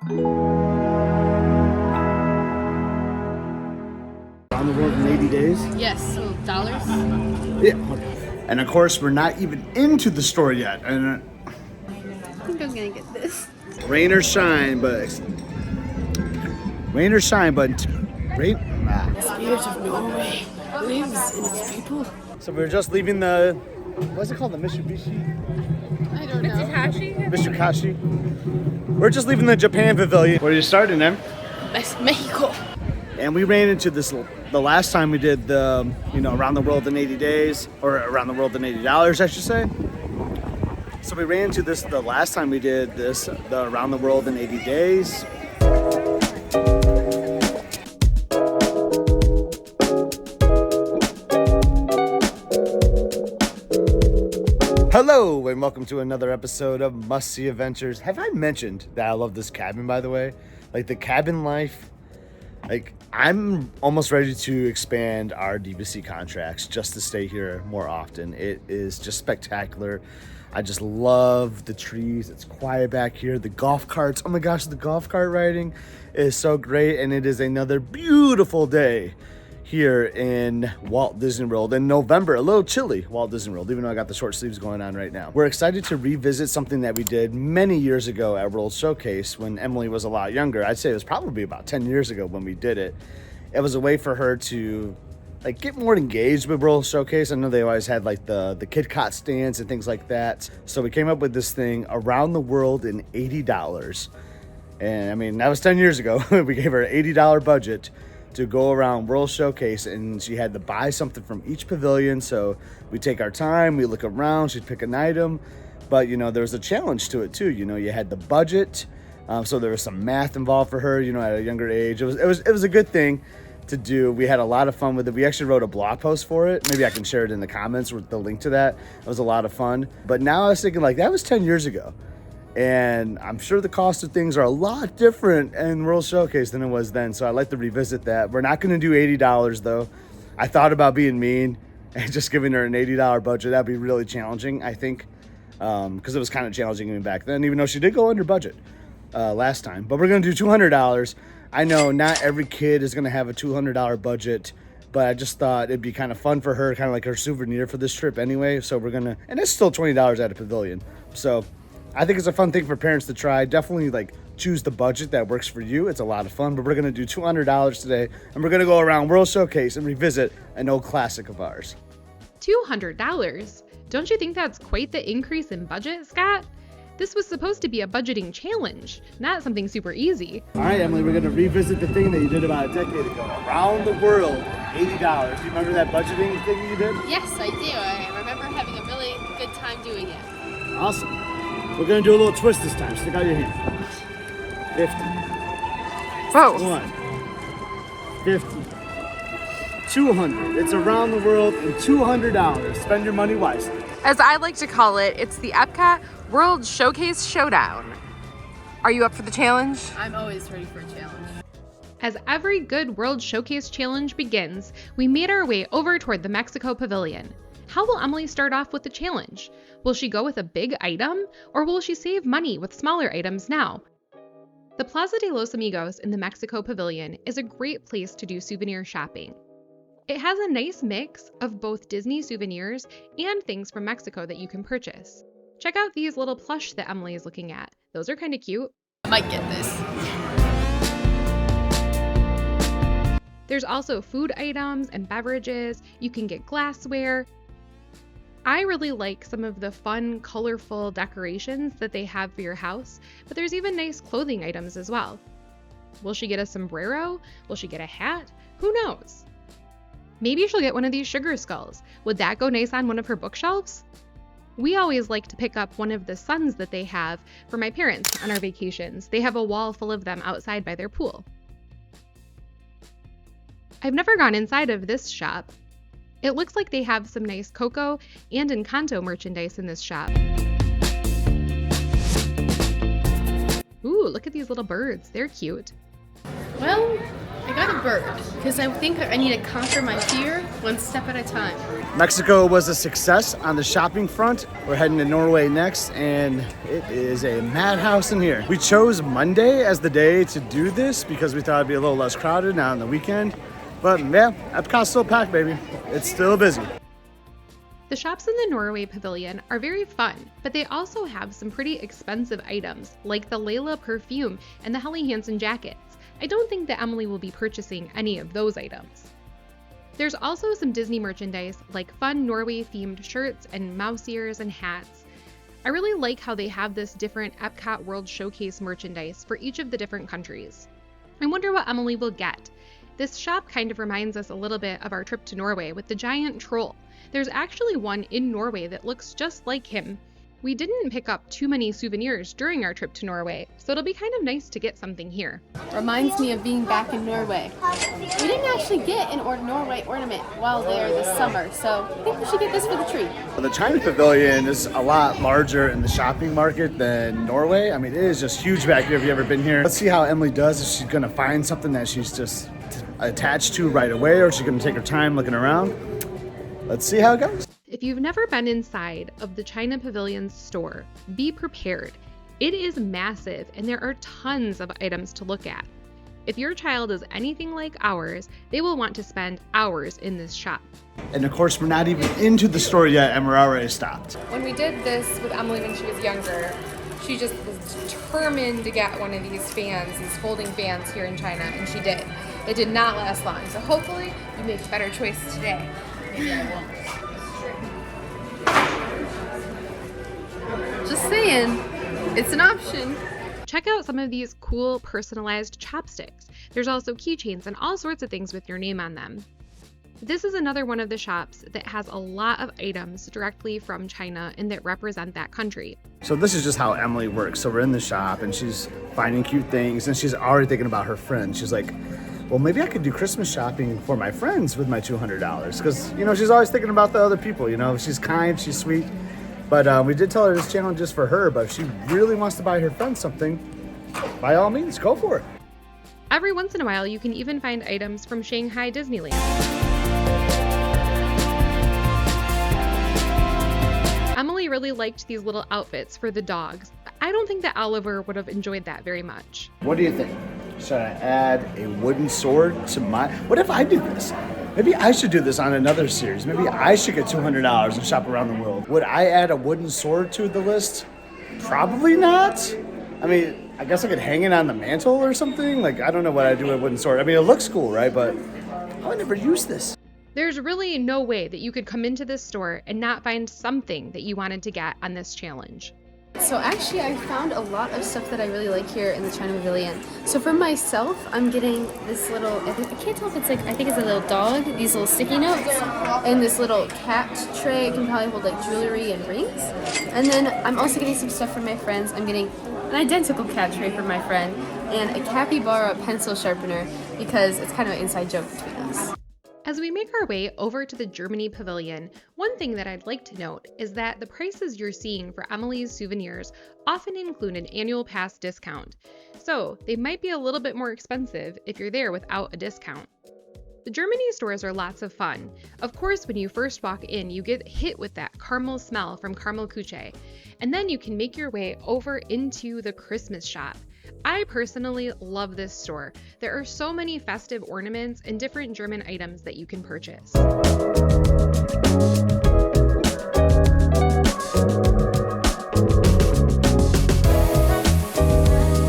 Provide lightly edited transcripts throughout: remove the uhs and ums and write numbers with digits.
Around the world in 80 days? Yes, so dollars? Yeah. And of course, we're not even into the store yet. And I think I'm gonna get this. rain or shine, but rain. The spirit of Norway lives in its people. So we're just leaving the, what's it called? The Mitsubishi? I don't know. Mitsukashi. We're just leaving the Japan pavilion. Where are you starting, Em? Mexico. And we ran into this the last time we did the, around the world in 80 days, or around the world in $80, I should say. So we ran into this the last time we did this, the around the world in 80 days. Hello, and welcome to another episode of Must See Adventures. Have I mentioned that I love this cabin, by the way? Like, the cabin life, like, I'm almost ready to expand our DVC contracts just to stay here more often. It is just spectacular. I just love the trees. It's quiet back here. The golf carts, oh my gosh, the golf cart riding is so great. And it is another beautiful day here in Walt Disney World in November. A little chilly, Walt Disney World, even though I got the short sleeves going on right now. We're excited to revisit something that we did many years ago at World Showcase when Emily was a lot younger. I'd say it was probably about 10 years ago when we did it. It was a way for her to get more engaged with World Showcase. I know they always had the EPCOT stands and things like that. So we came up with this thing, around the world in $80. And I mean, that was 10 years ago. We gave her an $80 budget to go around World Showcase, and she had to buy something from each pavilion. So we take our time, we look around, she'd pick an item, but there was a challenge to it too. You had the budget, so there was some math involved for her, at a younger age. It was a good thing to do. We had a lot of fun with it. We actually wrote a blog post for it. Maybe I can share it in the comments with the link to that. It was a lot of fun. But now I was thinking, that was 10 years ago. And I'm sure the cost of things are a lot different in World Showcase than it was then. So I'd like to revisit that. We're not going to do $80 though. I thought about being mean and just giving her an $80 budget. That'd be really challenging, I think, because it was kind of challenging even back then, even though she did go under budget last time. But we're going to do $200. I know not every kid is going to have a $200 budget, but I just thought it'd be kind of fun for her, kind of like her souvenir for this trip anyway. So we're going to, and it's still $20 at a pavilion. So I think it's a fun thing for parents to try. Definitely choose the budget that works for you. It's a lot of fun, but we're going to do $200 today, and we're going to go around World Showcase and revisit an old classic of ours. $200? Don't you think that's quite the increase in budget, Scott? This was supposed to be a budgeting challenge, not something super easy. All right, Emily, we're going to revisit the thing that you did about a decade ago. Around the world, $80. Do you remember that budgeting thing you did? Yes, I do. I remember having a really good time doing it. Awesome. We're going to do a little twist this time. Stick out your hand. 50. Whoa. 1. 50. 200. It's around the world in $200. Spend your money wisely. As I like to call it, it's the EPCOT World Showcase Showdown. Are you up for the challenge? I'm always ready for a challenge. As every good World Showcase challenge begins, we made our way over toward the Mexico Pavilion. How will Emily start off with the challenge? Will she go with a big item, or will she save money with smaller items now? The Plaza de los Amigos in the Mexico Pavilion is a great place to do souvenir shopping. It has a nice mix of both Disney souvenirs and things from Mexico that you can purchase. Check out these little plush that Emily is looking at. Those are kind of cute. I might get this. There's also food items and beverages. You can get glassware. I really like some of the fun, colorful decorations that they have for your house, but there's even nice clothing items as well. Will she get a sombrero? Will she get a hat? Who knows? Maybe she'll get one of these sugar skulls. Would that go nice on one of her bookshelves? We always like to pick up one of the suns that they have for my parents on our vacations. They have a wall full of them outside by their pool. I've never gone inside of this shop. It looks like they have some nice Coco and Encanto merchandise in this shop. Ooh, look at these little birds. They're cute. Well, I got a bird because I think I need to conquer my fear one step at a time. Mexico was a success on the shopping front. We're heading to Norway next, and it is a madhouse in here. We chose Monday as the day to do this because we thought it'd be a little less crowded now on the weekend. But yeah, EPCOT's still packed, baby. It's still busy. The shops in the Norway pavilion are very fun, but they also have some pretty expensive items, like the Layla perfume and the Helly Hansen jackets. I don't think that Emmalee will be purchasing any of those items. There's also some Disney merchandise, like fun Norway-themed shirts and mouse ears and hats. I really like how they have this different EPCOT World Showcase merchandise for each of the different countries. I wonder what Emmalee will get. This shop kind of reminds us a little bit of our trip to Norway with the giant troll. There's actually one in Norway that looks just like him. We didn't pick up too many souvenirs during our trip to Norway, so it'll be kind of nice to get something here. Reminds me of being back in Norway. We didn't actually get an Norway ornament while there this summer, so I think we should get this for the tree. Well, the China pavilion is a lot larger in the shopping market than Norway. I mean, it is just huge back here if you've ever been here. Let's see how Emmalee does. If she's gonna find something that she's just attached to right away, or she's gonna take her time looking around. Let's see how it goes. If you've never been inside of the China Pavilion's store, be prepared. It is massive and there are tons of items to look at. If your child is anything like ours, they will want to spend hours in this shop. And of course, we're not even into the store yet and we're already stopped. When we did this with Emmalee when she was younger, she just was determined to get one of these fans, these folding fans here in China, and she did. It did not last long, so hopefully you make better choices today. Maybe I won't. Just saying, it's an option. Check out some of these cool personalized chopsticks. There's also keychains and all sorts of things with your name on them. This is another one of the shops that has a lot of items directly from China and that represent that country. So this is just how Emmalee works. So we're in the shop and she's finding cute things and she's already thinking about her friends. She's like, well, maybe I could do Christmas shopping for my friends with my $200. Because, you know, she's always thinking about the other people, you know, she's kind, she's sweet. But we did tell her this challenge is for her, but if she really wants to buy her friends something, by all means, go for it. Every once in a while, you can even find items from Shanghai Disneyland. Emmalee really liked these little outfits for the dogs. I don't think that Oliver would have enjoyed that very much. What do you think? Should I add a wooden sword to my... What if I did this? Maybe I should do this on another series. Maybe I should get $200 and shop around the world. Would I add a wooden sword to the list? Probably not. I mean, I guess I could hang it on the mantle or something. Like, I don't know what I'd do with a wooden sword. I mean, it looks cool, right? But I would never use this. There's really no way that you could come into this store and not find something that you wanted to get on this challenge. So actually I found a lot of stuff that I really like here in the China Pavilion. So for myself, I'm getting this little, I can't tell if it's like, I think it's a little dog, these little sticky notes, and this little cat tray. It can probably hold like jewelry and rings. And then I'm also getting some stuff for my friends. I'm getting an identical cat tray for my friend and a capybara pencil sharpener because it's kind of an inside joke between us. As we make our way over to the Germany pavilion, one thing that I'd like to note is that the prices you're seeing for Emmalee's souvenirs often include an annual pass discount, so they might be a little bit more expensive if you're there without a discount. The Germany stores are lots of fun. Of course, when you first walk in, you get hit with that caramel smell from Caramel Kuche, and then you can make your way over into the Christmas shop. I personally love this store. There are so many festive ornaments and different German items that you can purchase.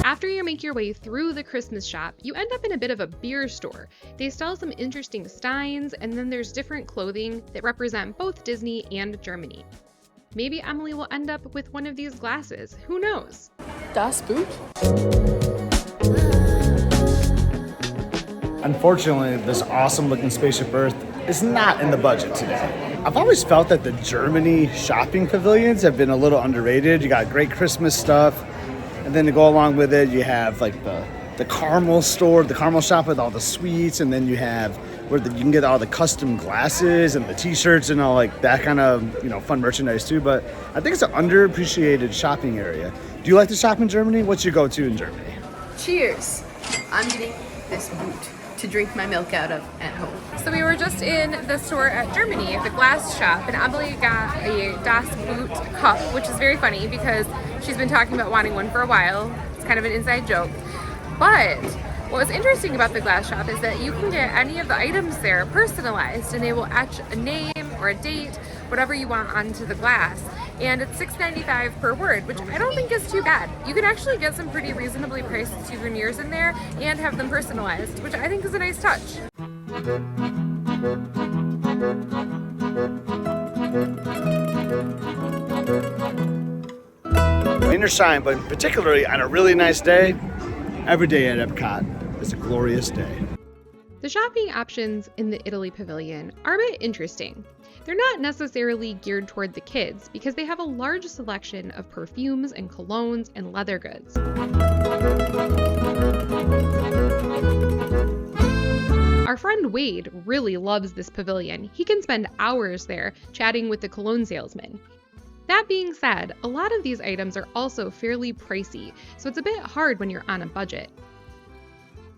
After you make your way through the Christmas shop, you end up in a bit of a beer store. They sell some interesting steins, and then there's different clothing that represent both Disney and Germany. Maybe Emmalee will end up with one of these glasses. Who knows? Das Boot? Unfortunately, this awesome looking spaceship Earth is not in the budget today. I've always felt that the Germany shopping pavilions have been a little underrated. You got great Christmas stuff, and then to go along with it, you have like the caramel store, the caramel shop with all the sweets, and then you have where you can get all the custom glasses and the t-shirts and all like that kind of, you know, fun merchandise too. But I think it's an underappreciated shopping area. Do you like to shop in Germany? What's your go-to in Germany? Cheers! I'm getting this boot to drink my milk out of at home. So we were just in the store at Germany, the glass shop, and Emmalee got a Das Boot cup, which is very funny because she's been talking about wanting one for a while. It's kind of an inside joke. But what was interesting about the glass shop is that you can get any of the items there personalized, and they will etch a name or a date, whatever you want, onto the glass. And it's $6.95 per word, which I don't think is too bad. You can actually get some pretty reasonably priced souvenirs in there and have them personalized, which I think is a nice touch. Rain or shine, but particularly on a really nice day, every day at EPCOT is a glorious day. The shopping options in the Italy pavilion are a bit interesting. They're not necessarily geared toward the kids because they have a large selection of perfumes and colognes and leather goods. Our friend Wade really loves this pavilion. He can spend hours there chatting with the cologne salesman. That being said, a lot of these items are also fairly pricey, so it's a bit hard when you're on a budget.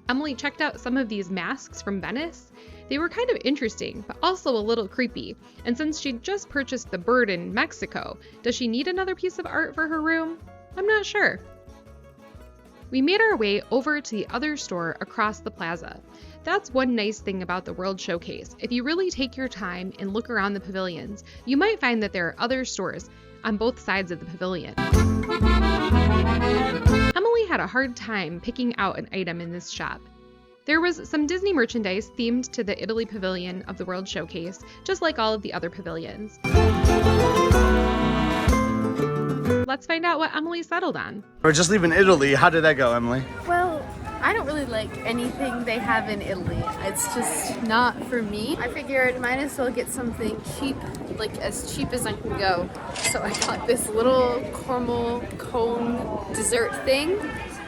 Emmalee checked out some of these masks from Venice. They were kind of interesting, but also a little creepy. And since she just purchased the bird in Mexico, does she need another piece of art for her room? I'm not sure. We made our way over to the other store across the plaza. That's one nice thing about the World Showcase. If you really take your time and look around the pavilions, you might find that there are other stores on both sides of the pavilion. Emmalee had a hard time picking out an item in this shop. There was some Disney merchandise themed to the Italy pavilion of the World Showcase, just like all of the other pavilions. Let's find out what Emmalee settled on. We're just leaving Italy. How did that go, Emmalee? Well, I don't really like anything they have in Italy. It's just not for me. I figured might as well get something cheap, like as cheap as I can go. So I got this little caramel cone dessert thing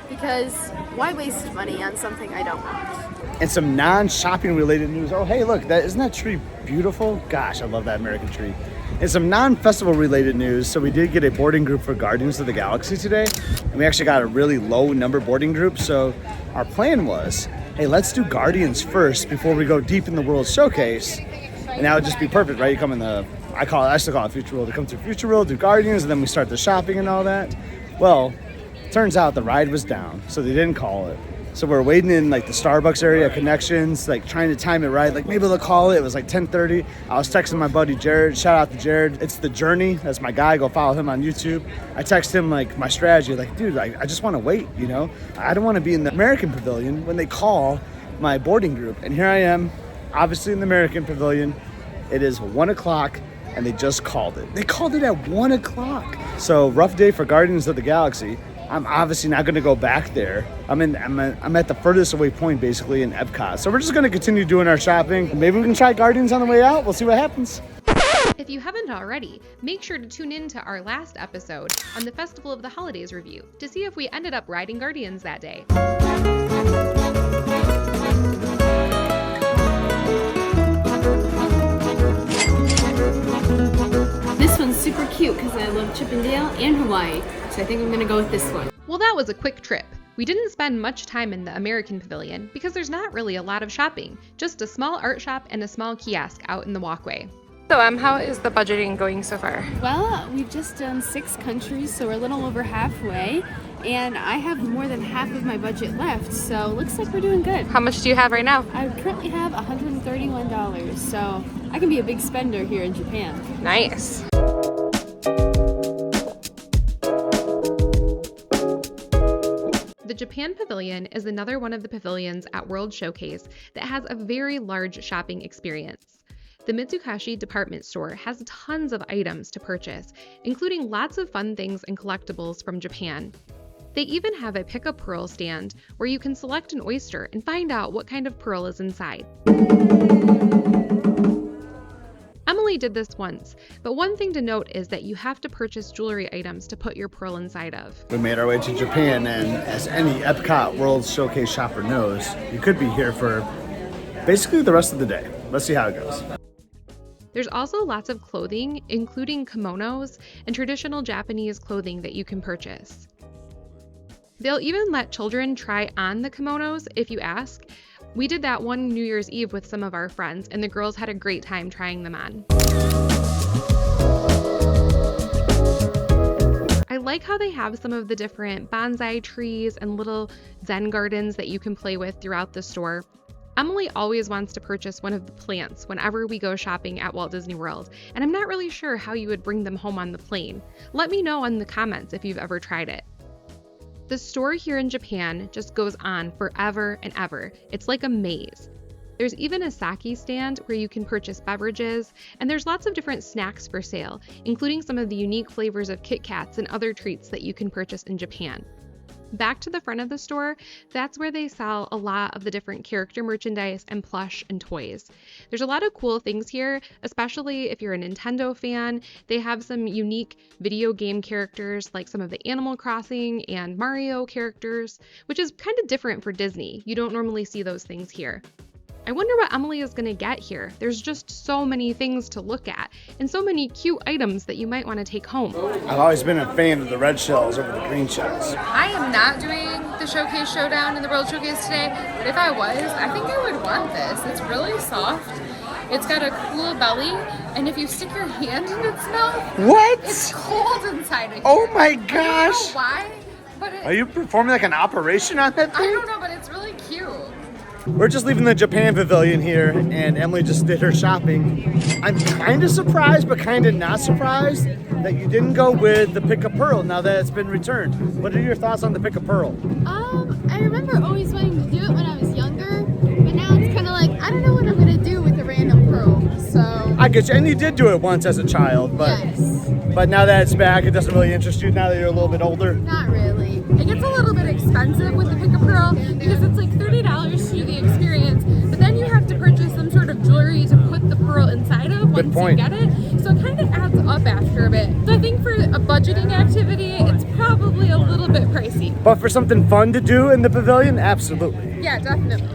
because why waste money on something I don't want? And some non-shopping related news. Oh, hey, look, isn't that tree beautiful? Gosh, I love that American tree. And some non-festival related news. So we did get a boarding group for Guardians of the Galaxy today. And we actually got a really low number boarding group. So our plan was, hey, let's do Guardians first before we go deep in the World Showcase. And that would just be perfect, right? You come in I still call it Future World. You come through Future World, do Guardians, and then we start the shopping and all that. Well, turns out the ride was down, so they didn't call it. So we're waiting in like the Starbucks area, Connections, like trying to time it right. Like maybe they'll call it. It was like 10:30. I was texting my buddy Jared. Shout out to Jared. It's The Journey. That's my guy. Go follow him on YouTube. I text him like my strategy. Like, dude, I just want to wait, you know? I don't want to be in the American pavilion when they call my boarding group. And here I am, obviously in the American pavilion. It is 1 o'clock and they just called it. They called it at 1 o'clock. So rough day for Guardians of the Galaxy. I'm obviously not going to go back there. I'm at the furthest away point basically in EPCOT. So we're just going to continue doing our shopping. Maybe we can try Guardians on the way out. We'll see what happens. If you haven't already, make sure to tune in to our last episode on the Festival of the Holidays review to see if we ended up riding Guardians that day. This one's super cute because I love Chip and Dale and Hawaii, so I think I'm gonna go with this one. Well, that was a quick trip. We didn't spend much time in the American pavilion because there's not really a lot of shopping, just a small art shop and a small kiosk out in the walkway. So how is the budgeting going so far? Well, we've just done 6 countries, so we're a little over halfway, and I have more than half of my budget left, so looks like we're doing good. How much do you have right now? I currently have $131, so I can be a big spender here in Japan. Nice. The Japan Pavilion is another one of the pavilions at World Showcase that has a very large shopping experience. The Mitsukashi department store has tons of items to purchase, including lots of fun things and collectibles from Japan. They even have a pick a pearl stand where you can select an oyster and find out what kind of pearl is inside. Emmalee did this once, but one thing to note is that you have to purchase jewelry items to put your pearl inside of. We made our way to Japan, and as any EPCOT World Showcase shopper knows, you could be here for basically the rest of the day. Let's see how it goes. There's also lots of clothing, including kimonos and traditional Japanese clothing that you can purchase. They'll even let children try on the kimonos if you ask, We did that one New Year's Eve with some of our friends, and the girls had a great time trying them on. I like how they have some of the different bonsai trees and little zen gardens that you can play with throughout the store. Emmalee always wants to purchase one of the plants whenever we go shopping at Walt Disney World, and I'm not really sure how you would bring them home on the plane. Let me know in the comments if you've ever tried it. The store here in Japan just goes on forever and ever. It's like a maze. There's even a sake stand where you can purchase beverages, and there's lots of different snacks for sale, including some of the unique flavors of Kit Kats and other treats that you can purchase in Japan. Back to the front of the store, that's where they sell a lot of the different character merchandise and plush and toys. There's a lot of cool things here, especially if you're a Nintendo fan. They have some unique video game characters like some of the Animal Crossing and Mario characters, which is kind of different for Disney. You don't normally see those things here. I wonder what Emmalee is going to get here. There's just so many things to look at and so many cute items that you might want to take home. I've always been a fan of the red shells over the green shells. I am not doing the Showcase Showdown in the World Showcase today, but if I was, I think I would want this. It's really soft. It's got a cool belly, and if you stick your hand in its mouth, What? it's cold inside of here. Oh my I don't gosh! know why, but Are you performing like an operation on that I thing? don't know, but it's really cute. We're just leaving the Japan pavilion here, and Emmalee just did her shopping. I'm kind of surprised, but kind of not surprised that you didn't go with the Pick a Pearl now that it's been returned. What are your thoughts on the Pick a Pearl? I remember always wanting to do it when I was younger, but now it's kind of like, I don't know what I'm going to do with a random pearl, so. I get you, and you did do it once as a child, but Yes, but now that it's back, it doesn't really interest you now that you're a little bit older. not really. It gets a little bit expensive with the Pick a Pearl because it's like $30 to do the experience, but then you have to purchase some sort of jewelry to put the pearl inside of Good once point. you get it. So it kind of adds up after a bit. So I think for a budgeting activity, it's probably a little bit pricey. But for something fun to do in the pavilion, absolutely. Yeah, definitely.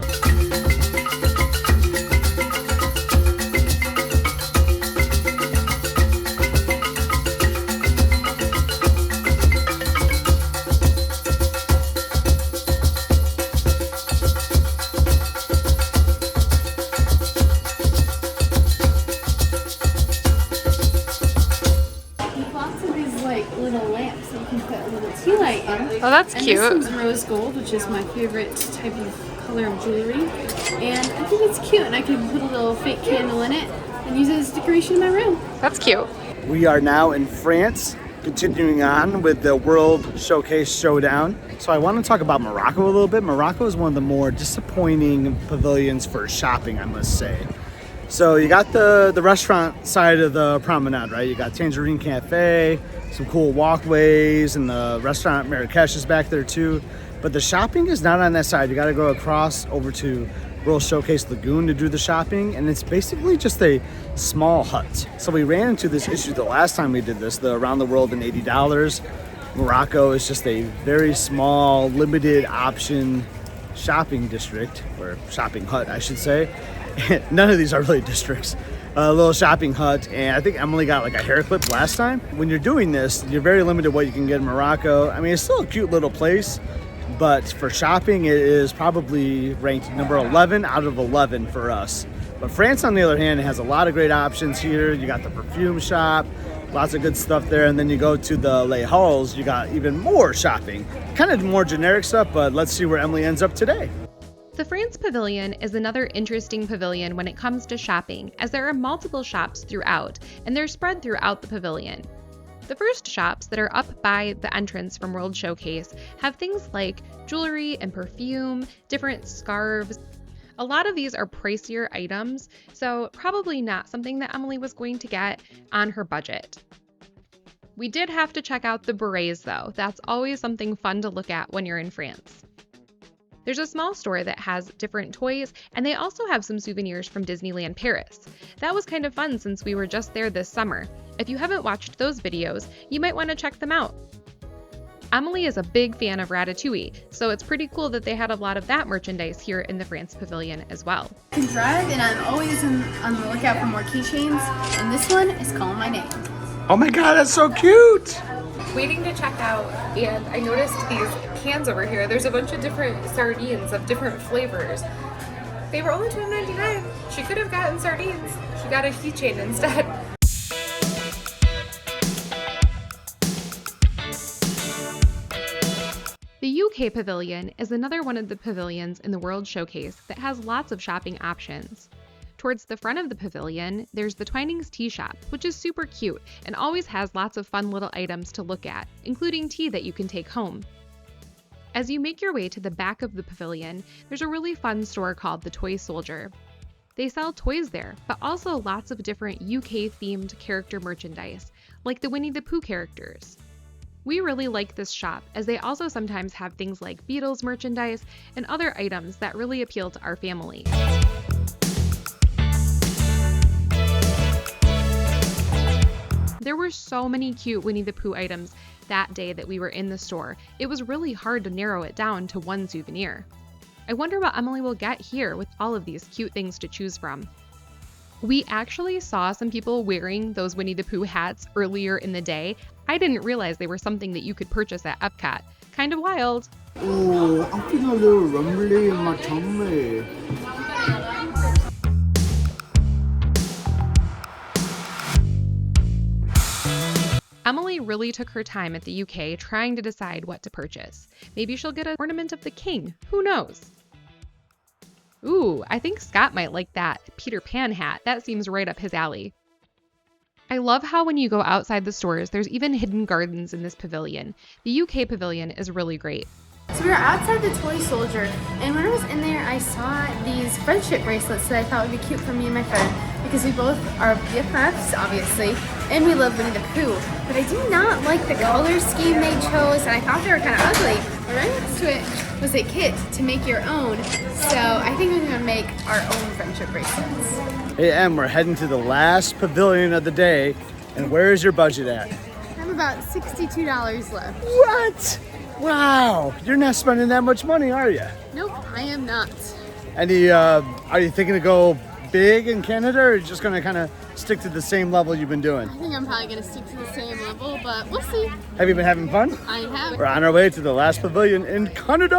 Lots of these like little lamps that you can put a little tea light in. Oh, that's And cute. this one's rose gold, which is my favorite type of color of jewelry. And I think it's cute, and I can put a little fake candle in it and use it as decoration in my room. That's cute. We are now in France, continuing on with the World Showcase Showdown. So I want to talk about Morocco a little bit. Morocco is one of the more disappointing pavilions for shopping, I must say. So you got the restaurant side of the promenade, right? You got Tangerine Cafe, some cool walkways, and the restaurant Marrakesh is back there too. But the shopping is not on that side. You got to go across over to World Showcase Lagoon to do the shopping, and it's basically just a small hut. So we ran into this issue the last time we did this, the Around the World in $80. Morocco is just a very small, limited option shopping district, or shopping hut, I should say. None of these are really districts. A little shopping hut, and I think Emmalee got like a hair clip last time. When you're doing this, you're very limited what you can get in Morocco. I mean, it's still a cute little place, but for shopping, it is probably ranked number 11 out of 11 for us. But France, on the other hand, has a lot of great options here. You got the perfume shop, lots of good stuff there, and then you go to the Les Halles, you got even more shopping. Kind of more generic stuff, but let's see where Emmalee ends up today. The France Pavilion is another interesting pavilion when it comes to shopping, as there are multiple shops throughout, and they're spread throughout the pavilion. The first shops that are up by the entrance from World Showcase have things like jewelry and perfume, different scarves. A lot of these are pricier items, so probably not something that Emmalee was going to get on her budget. We did have to check out the berets though. That's always something fun to look at when you're in France. There's a small store that has different toys, and they also have some souvenirs from Disneyland Paris. That was kind of fun since we were just there this summer. If you haven't watched those videos, you might want to check them out. Emmalee is a big fan of Ratatouille, so it's pretty cool that they had a lot of that merchandise here in the France Pavilion as well. I can drive, and I'm always on the lookout for more keychains, and this one is calling my name. Oh my God, that's so cute! Waiting to check out, and I noticed these cans over here. There's a bunch of different sardines of different flavors. They were only $12.99. She could have gotten sardines. She got a keychain instead. The UK Pavilion is another one of the pavilions in the World Showcase that has lots of shopping options. Towards the front of the pavilion, there's the Twinings Tea Shop, which is super cute and always has lots of fun little items to look at, including tea that you can take home. As you make your way to the back of the pavilion, there's a really fun store called the Toy Soldier. They sell toys there, but also lots of different UK-themed character merchandise, like the Winnie the Pooh characters. We really like this shop, as they also sometimes have things like Beatles merchandise and other items that really appeal to our family. There were so many cute Winnie the Pooh items that day that we were in the store, it was really hard to narrow it down to one souvenir. I wonder what Emmalee will get here with all of these cute things to choose from. We actually saw some people wearing those Winnie the Pooh hats earlier in the day. I didn't realize they were something that you could purchase at EPCOT. Kind of wild. Oh, I feel a little rumbly in my tummy. Emmalee really took her time at the UK trying to decide what to purchase. Maybe she'll get an ornament of the king. Who knows? Ooh, I think Scott might like that Peter Pan hat. That seems right up his alley. I love how when you go outside the stores, there's even hidden gardens in this pavilion. The UK pavilion is really great. So we were outside the Toy Soldier, and when I was in there, I saw these friendship bracelets that I thought would be cute for me and my friend, because we both are BFFs, obviously, and we love Winnie the Pooh. But I do not like the color scheme they chose, and I thought they were kind of ugly. But right next to it was a kit to make your own, so I think we're gonna make our own friendship bracelets. Hey Em, we're heading to the last pavilion of the day, and where is your budget at? I'm about $62 left. What? Wow, you're not spending that much money, are you? Nope, I am not. Any, are you thinking to go big in Canada, or are you just gonna kind of stick to the same level you've been doing? I think I'm probably gonna stick to the same level, but we'll see. Have you been having fun? I have. We're on our way to the last pavilion in Canada!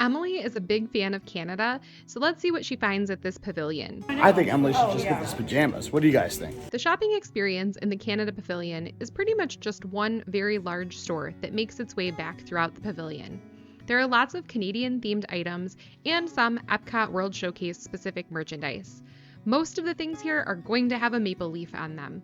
Emmalee is a big fan of Canada, so let's see what she finds at this pavilion. I think Emmalee should just get these pajamas. What do you guys think? The shopping experience in the Canada Pavilion is pretty much just one very large store that makes its way back throughout the pavilion. There are lots of Canadian-themed items and some EPCOT World Showcase specific merchandise. Most of the things here are going to have a maple leaf on them.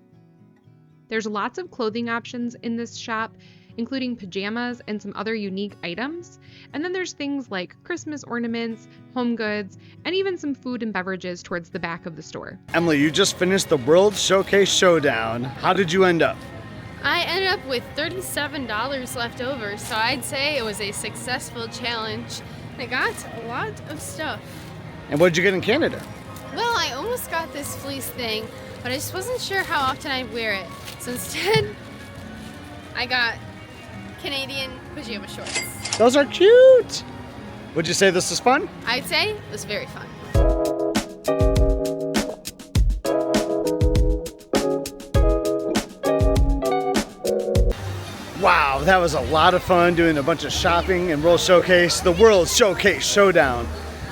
There's lots of clothing options in this shop, including pajamas and some other unique items. And then there's things like Christmas ornaments, home goods, and even some food and beverages towards the back of the store. Emmalee, you just finished the World Showcase Showdown. How did you end up? I ended up with $37 left over, so I'd say it was a successful challenge. I got a lot of stuff. And what did you get in Canada? Well, I almost got this fleece thing, but I just wasn't sure how often I'd wear it. So instead, I got Canadian pajama shorts. Those are cute! Would you say this is fun? I'd say it was very fun. Wow, that was a lot of fun doing a bunch of shopping in World Showcase, the World Showcase Showdown,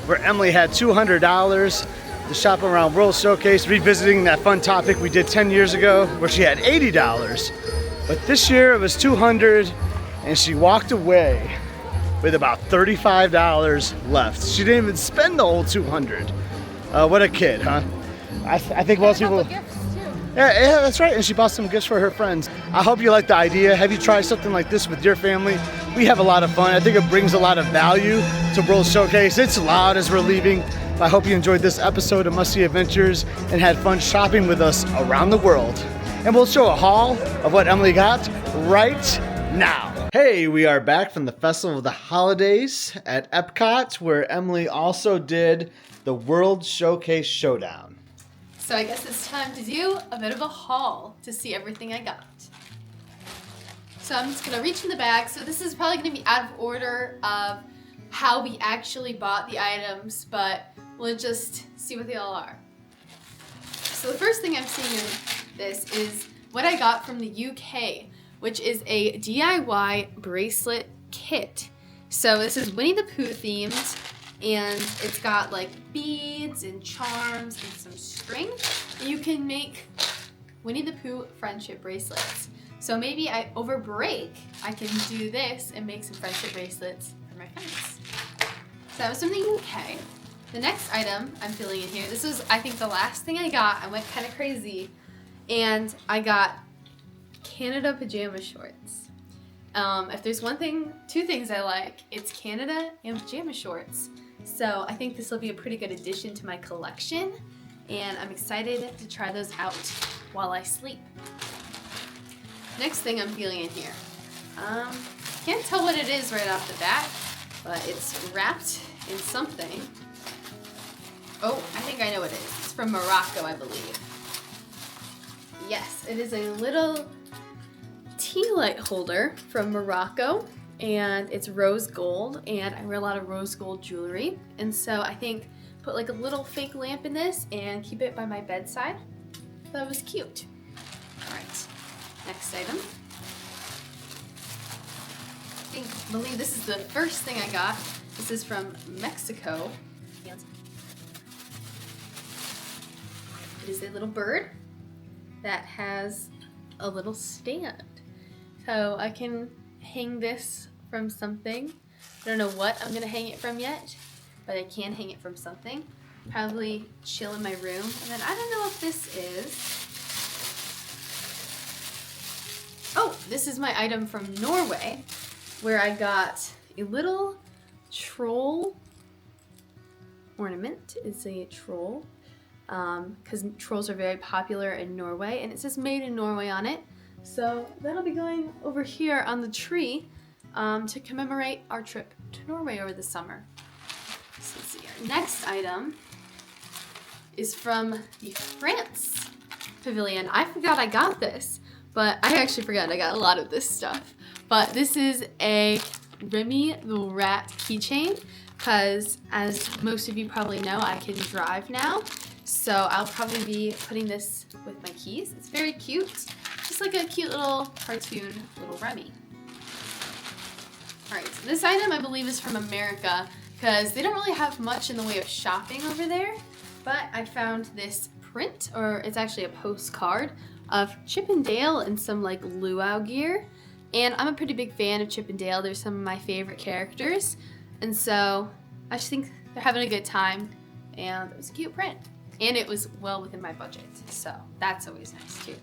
where Emmalee had $200 to shop around World Showcase, revisiting that fun topic we did 10 years ago, where she had $80. But this year it was $200, and she walked away with about $35 left. She didn't even spend the whole $200. What a kid, huh? I think most people. Yeah, that's right. And she bought some gifts for her friends. I hope you like the idea. Have you tried something like this with your family? We have a lot of fun. I think it brings a lot of value to World Showcase. It's loud as we're leaving. I hope you enjoyed this episode of Must See Adventures and had fun shopping with us around the world. And we'll show a haul of what Emmalee got right now. Hey, we are back from the Festival of the Holidays at EPCOT, where Emmalee also did the World Showcase Showdown. So I guess it's time to do a bit of a haul to see everything I got. So I'm just gonna reach in the bag. So this is probably gonna be out of order of how we actually bought the items, but we'll just see what they all are. So the first thing I'm seeing in this is what I got from the UK, which is a DIY bracelet kit. So this is Winnie the Pooh themed, and it's got like beads and charms and some string. You can make Winnie the Pooh friendship bracelets. So maybe over break, I can do this and make some friendship bracelets for my friends. So that was something okay. The next item I'm filling in here, this was I think the last thing I got. I went kind of crazy, and I got Canada pajama shorts. If there's two things I like, it's Canada and pajama shorts. So I think this will be a pretty good addition to my collection, and I'm excited to try those out while I sleep. Next thing I'm feeling in here. Can't tell what it is right off the bat, but it's wrapped in something. Oh, I think I know what it is. It's from Morocco, I believe. Yes, it is a little tea light holder from Morocco, and it's rose gold, and I wear a lot of rose gold jewelry, and so I think put like a little fake lamp in this and keep it by my bedside. That was cute. All right, next item. I believe this is the first thing I got. This is from Mexico. It is a little bird that has a little stand. So I can hang this from something. I don't know what I'm gonna hang it from yet, but I can hang it from something. Probably chill in my room. And then I don't know what this is. Oh, this is my item from Norway, where I got a little troll ornament. It's a troll, because trolls are very popular in Norway, and it says made in Norway on it. So that'll be going over here on the tree to commemorate our trip to Norway over the summer. So let's see here. Next item is from the France Pavilion. I forgot I got this, but I actually forgot I got a lot of this stuff. But this is a Remy the Rat keychain, because as most of you probably know, I can drive now. So I'll probably be putting this with my keys. It's very cute. Just like a cute little cartoon little Remy. Alright, so this item I believe is from America, because they don't really have much in the way of shopping over there. But I found this print, or it's actually a postcard, of Chip and Dale and some like luau gear. And I'm a pretty big fan of Chip and Dale. They're some of my favorite characters. And so I just think they're having a good time. And it was a cute print. And it was well within my budget. So that's always nice too.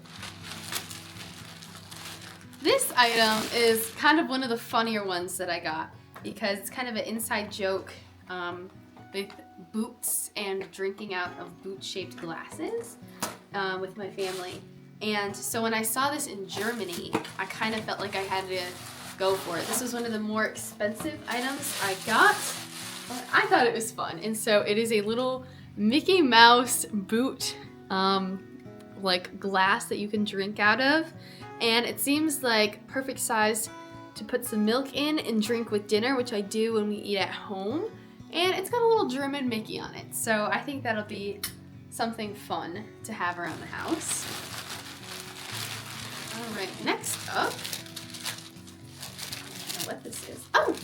This item is kind of one of the funnier ones that I got, because it's kind of an inside joke with boots and drinking out of boot-shaped glasses with my family. And so when I saw this in Germany, I kind of felt like I had to go for it. This was one of the more expensive items I got, but I thought it was fun. And so it is a little Mickey Mouse boot like glass that you can drink out of. And it seems like perfect size to put some milk in and drink with dinner, which I do when we eat at home. And it's got a little German Mickey on it. So I think that'll be something fun to have around the house. All right, next up, I don't know what this is. Oh,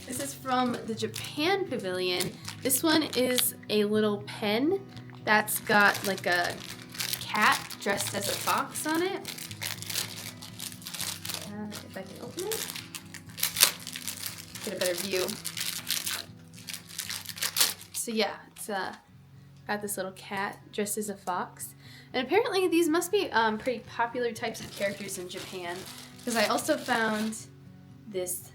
this is from the Japan Pavilion. This one is a little pen that's got like a cat dressed as a fox on it. If I can open it, get a better view. So yeah, it's got this little cat dressed as a fox. And apparently these must be pretty popular types of characters in Japan, because I also found this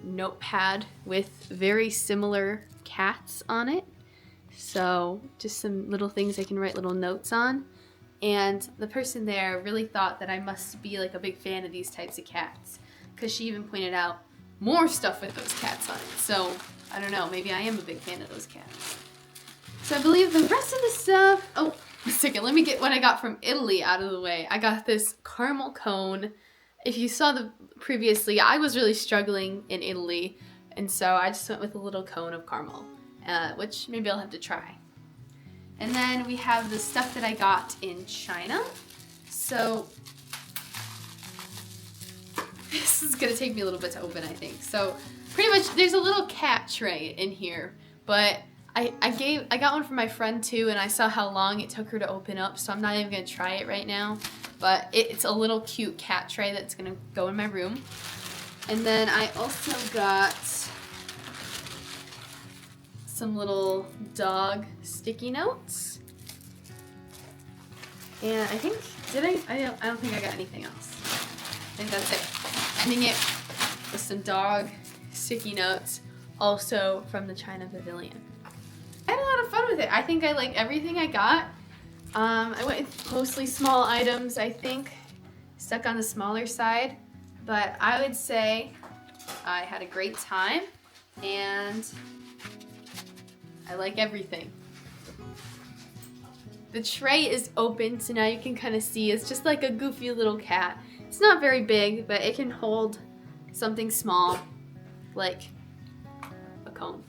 notepad with very similar cats on it. So just some little things I can write little notes on. And the person there really thought that I must be like a big fan of these types of cats, because she even pointed out more stuff with those cats on it. So I don't know, maybe I am a big fan of those cats. So I believe the rest of the stuff, oh, a second, let me get what I got from Italy out of the way. I got this caramel cone. If you saw the previously, I was really struggling in Italy, and so I just went with a little cone of caramel, which maybe I'll have to try. And then we have the stuff that I got in China. So This is gonna take me a little bit to open, I think. So pretty much there's a little cat tray in here, but I got one from my friend too, and I saw how long it took her to open up, so I'm not even gonna try it right now. But it's a little cute cat tray that's gonna go in my room. And then I also got some little dog sticky notes. And I think, I don't think I got anything else. I think that's it. Ending it with some dog sticky notes, also from the China Pavilion. I had a lot of fun with it. I think I like everything I got. I went with mostly small items, I think. Stuck on the smaller side. But I would say I had a great time, and I like everything. The tray is open, so now you can kind of see it's just like a goofy little cat. It's not very big, but it can hold something small, like a comb.